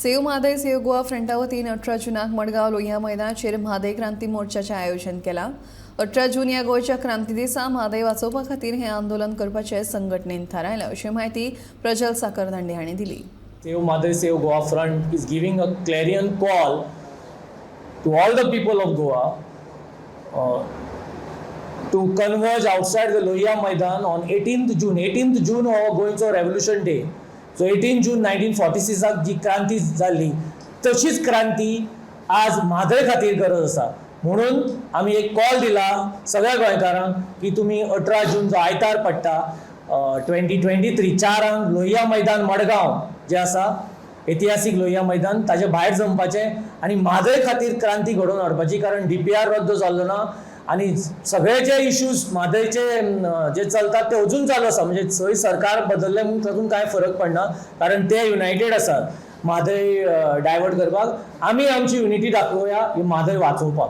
Save Mhadei save Goa फ्रंटा वतीन 18 जुनाक मडगांव लोहिया मैदानाचेर म्हादय क्रांती मोर्चाचें आयोजन केलां। 18 जून ह्या गोंयच्या क्रांती दिसा म्हादय वाचोवपा खातीर हें आंदोलन करपाचें संघटनेन थारायलां, अशी माहिती प्रज्वल साखरदांडे हांणी दिली। Save Mother, Save Goa Front is giving a clarion call to all the people of Goa to converge outside the Lohia Maidan on 18th June. 18th June हो गोंयचो रेवोल्यूशन डे. सो 18 जून 1946 जी क्रांती जाल्ली तशीच क्रांती आज म्हादय खातीर गरज आसा. म्हणून आमी एक कॉल दिला सगळ्या गोंयकारांक की तुमी 18 जून जो आयतार पडटा 2023 4 लोहिया मैदान मडगांव जे आसा ऐतिहासीक लोहिया मैदान ताजे भायर जमपाचें आनी म्हादय खातीर क्रांती घडोवन हाडपाची. कारण DPR रद्द जाल्लो ना आनी सगळे जे इश्यूज म्हादयचे जे चलतात ते अजून चालू आसा. म्हणजे थंय सरकार बदलले म्हणून तातूंत कांय फरक पडना, कारण ते युनायटेड आसात म्हादय डायवर्ट करपाक. आमी आमची युनिटी दाखोवया ही म्हादय वाचोवपाक.